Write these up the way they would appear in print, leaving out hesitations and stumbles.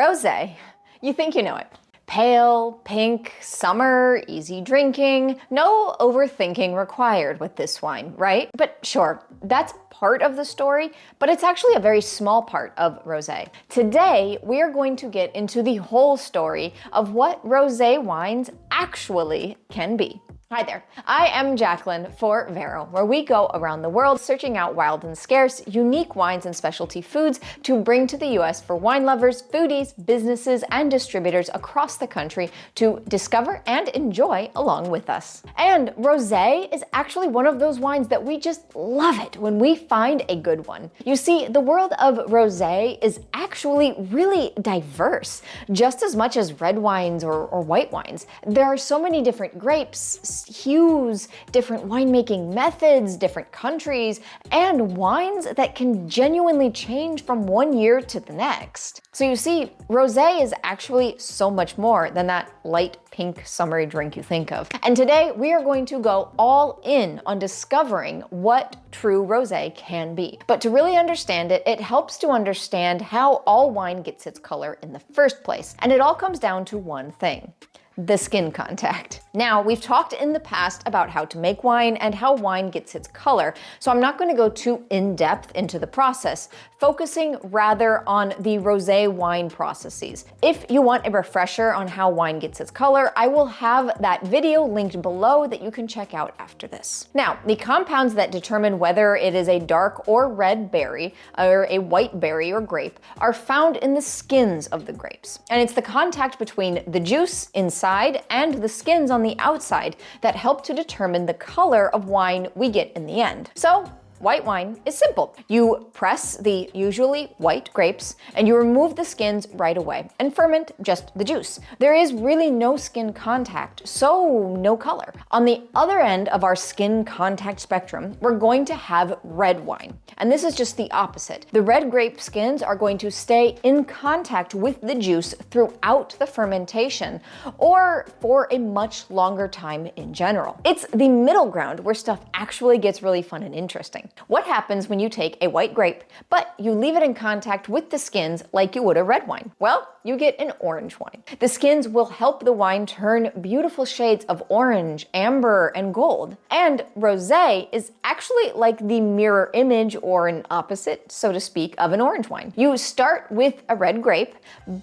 Rosé. You think you know it. Pale, pink, summer, easy drinking, no overthinking required with this wine, right? But sure, that's part of the story, but it's actually a very small part of rosé. Today, we are going to get into the whole story of what rosé wines actually can be. Hi there, I am Jacqueline for Vero, where we go around the world searching out wild and scarce, unique wines and specialty foods to bring to the US for wine lovers, foodies, businesses, and distributors across the country to discover and enjoy along with us. And rosé is actually one of those wines that we just love it when we find a good one. You see, the world of rosé is actually really diverse, just as much as red wines or white wines. There are so many different grapes, hues, different winemaking methods, different countries, and wines that can genuinely change from one year to the next. So you see, rosé is actually so much more than that light pink summery drink you think of. And today we are going to go all in on discovering what true rosé can be. But to really understand it, it helps to understand how all wine gets its color in the first place. And it all comes down to one thing: the skin contact. Now, we've talked in the past about how to make wine and how wine gets its color, so I'm not going to go too in-depth into the process, focusing rather on the rosé wine processes. If you want a refresher on how wine gets its color, I will have that video linked below that you can check out after this. Now, the compounds that determine whether it is a dark or red berry, or a white berry or grape, are found in the skins of the grapes. And it's the contact between the juice inside and the skins on the outside that help to determine the color of wine we get in the end. So, white wine is simple. You press the usually white grapes and you remove the skins right away and ferment just the juice. There is really no skin contact, so no color. On the other end of our skin contact spectrum, we're going to have red wine. And this is just the opposite. The red grape skins are going to stay in contact with the juice throughout the fermentation or for a much longer time in general. It's the middle ground where stuff actually gets really fun and interesting. What happens when you take a white grape, but you leave it in contact with the skins like you would a red wine? Well, you get an orange wine. The skins will help the wine turn beautiful shades of orange, amber, and gold. And rosé is actually like the mirror image or an opposite, so to speak, of an orange wine. You start with a red grape,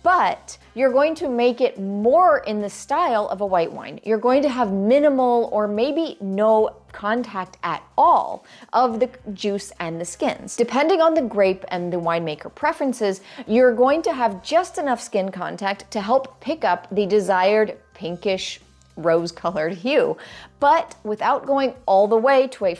but you're going to make it more in the style of a white wine. You're going to have minimal or maybe no contact at all of the juice and the skins. Depending on the grape and the winemaker preferences, you're going to have just enough skin contact to help pick up the desired pinkish rose-colored hue, but without going all the way to a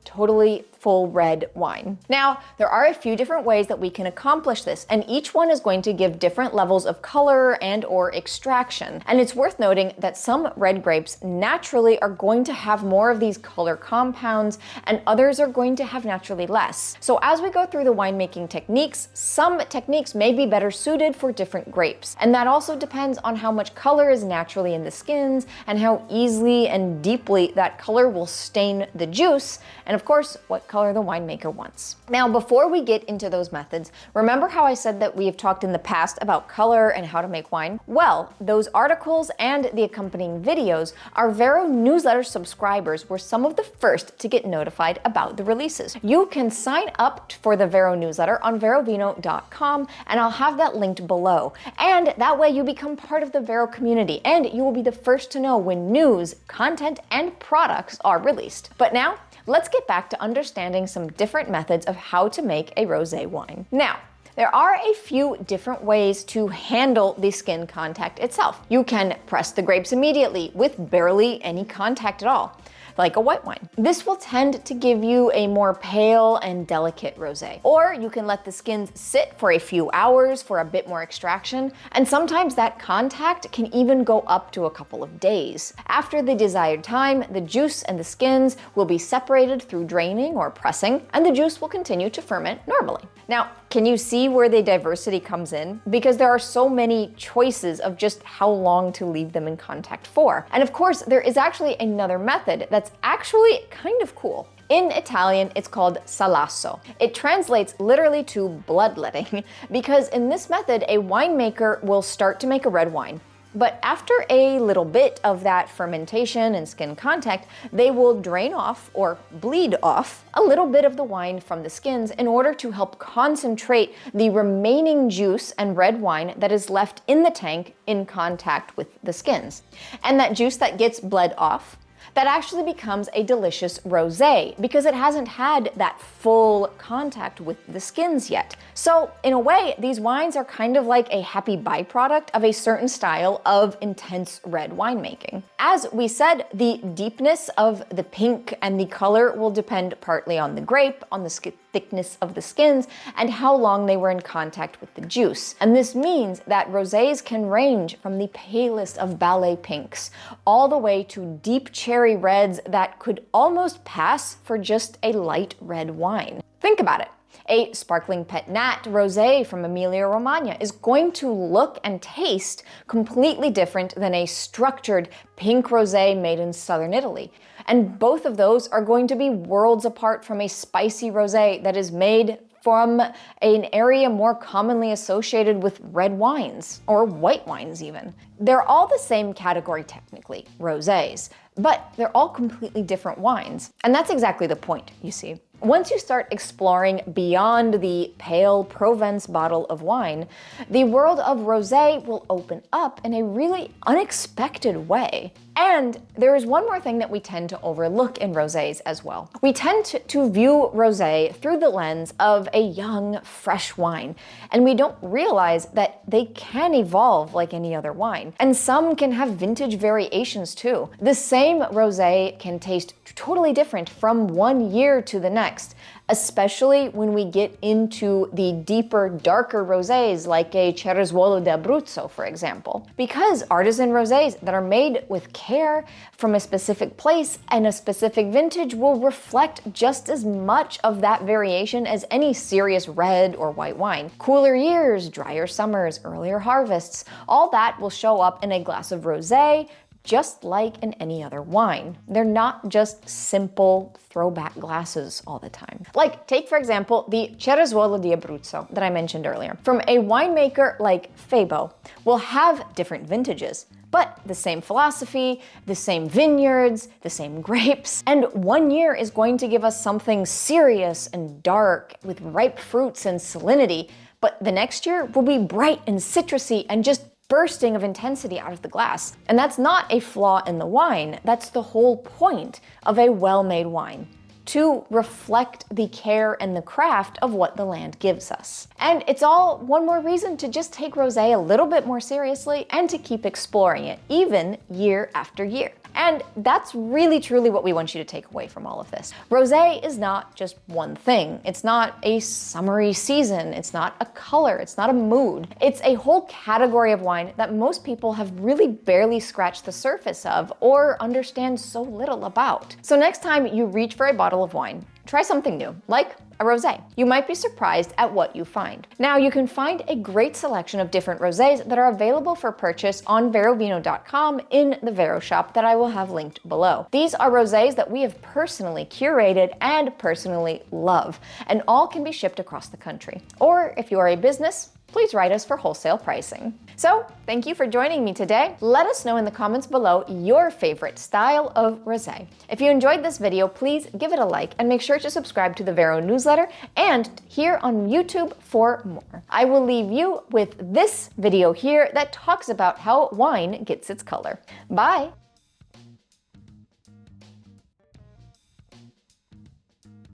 totally full red wine. Now, there are a few different ways that we can accomplish this, and each one is going to give different levels of color and or extraction. And it's worth noting that some red grapes naturally are going to have more of these color compounds, and others are going to have naturally less. So as we go through the winemaking techniques, some techniques may be better suited for different grapes. And that also depends on how much color is naturally in the skins and how easily and deeply that color will stain the juice, and of course, what color the winemaker wants. Now, before we get into those methods, remember how I said that we have talked in the past about color and how to make wine? Well, those articles and the accompanying videos, our Vero newsletter subscribers were some of the first to get notified about the releases. You can sign up for the Vero newsletter on verovino.com, and I'll have that linked below. And that way you become part of the Vero community, and you will be the first to know when news, content, and products are released. But now, let's get back to understanding some different methods of how to make a rosé wine. Now, there are a few different ways to handle the skin contact itself. You can press the grapes immediately with barely any contact at all, like a white wine. This will tend to give you a more pale and delicate rosé. Or you can let the skins sit for a few hours for a bit more extraction, and sometimes that contact can even go up to a couple of days. After the desired time, the juice and the skins will be separated through draining or pressing, and the juice will continue to ferment normally. Now, can you see where the diversity comes in? Because there are so many choices of just how long to leave them in contact for. And of course, there is actually another method that's actually kind of cool. In Italian, it's called salasso. It translates literally to bloodletting because in this method, a winemaker will start to make a red wine. But after a little bit of that fermentation and skin contact, they will drain off or bleed off a little bit of the wine from the skins in order to help concentrate the remaining juice and red wine that is left in the tank in contact with the skins. And that juice that gets bled off, that actually becomes a delicious rosé because it hasn't had that full contact with the skins yet. So in a way, these wines are kind of like a happy byproduct of a certain style of intense red winemaking. As we said, the deepness of the pink and the color will depend partly on the grape, on the thickness of the skins, and how long they were in contact with the juice. And this means that rosés can range from the palest of ballet pinks all the way to deep cherry reds that could almost pass for just a light red wine. Think about it. A sparkling Pet Nat rosé from Emilia-Romagna is going to look and taste completely different than a structured pink rosé made in southern Italy. And both of those are going to be worlds apart from a spicy rosé that is made from an area more commonly associated with red wines, or white wines even. They're all the same category technically, rosés, but they're all completely different wines. And that's exactly the point, you see. Once you start exploring beyond the pale Provence bottle of wine, the world of rosé will open up in a really unexpected way. And there is one more thing that we tend to overlook in rosés as well. We tend to view rosé through the lens of a young, fresh wine, and we don't realize that they can evolve like any other wine. And some can have vintage variations too. The same rosé can taste totally different from one year to the next, especially when we get into the deeper, darker rosés like a Cerezuolo d'Abruzzo, for example. Because artisan rosés that are made with care from a specific place and a specific vintage will reflect just as much of that variation as any serious red or white wine. Cooler years, drier summers, earlier harvests, all that will show up in a glass of rosé, just like in any other wine. They're not just simple throwback glasses all the time. Like, take for example, the Cerezuolo di Abruzzo that I mentioned earlier. From a winemaker like Febo, will have different vintages, but the same philosophy, the same vineyards, the same grapes, and one year is going to give us something serious and dark with ripe fruits and salinity, but the next year will be bright and citrusy and just bursting of intensity out of the glass. And that's not a flaw in the wine, that's the whole point of a well-made wine, to reflect the care and the craft of what the land gives us. And it's all one more reason to just take rosé a little bit more seriously and to keep exploring it, even year after year. And that's really truly what we want you to take away from all of this. Rosé is not just one thing. It's not a summery season. It's not a color. It's not a mood. It's a whole category of wine that most people have really barely scratched the surface of or understand so little about. So next time you reach for a bottle of wine, try something new, like a rosé. You might be surprised at what you find. Now, you can find a great selection of different rosés that are available for purchase on verovino.com in the Vero shop that I will have linked below. These are rosés that we have personally curated and personally love, and all can be shipped across the country. Or if you are a business, please write us for wholesale pricing. So, thank you for joining me today. Let us know in the comments below your favorite style of rosé. If you enjoyed this video, please give it a like and make sure to subscribe to the Vero newsletter and here on YouTube for more. I will leave you with this video here that talks about how wine gets its color. Bye!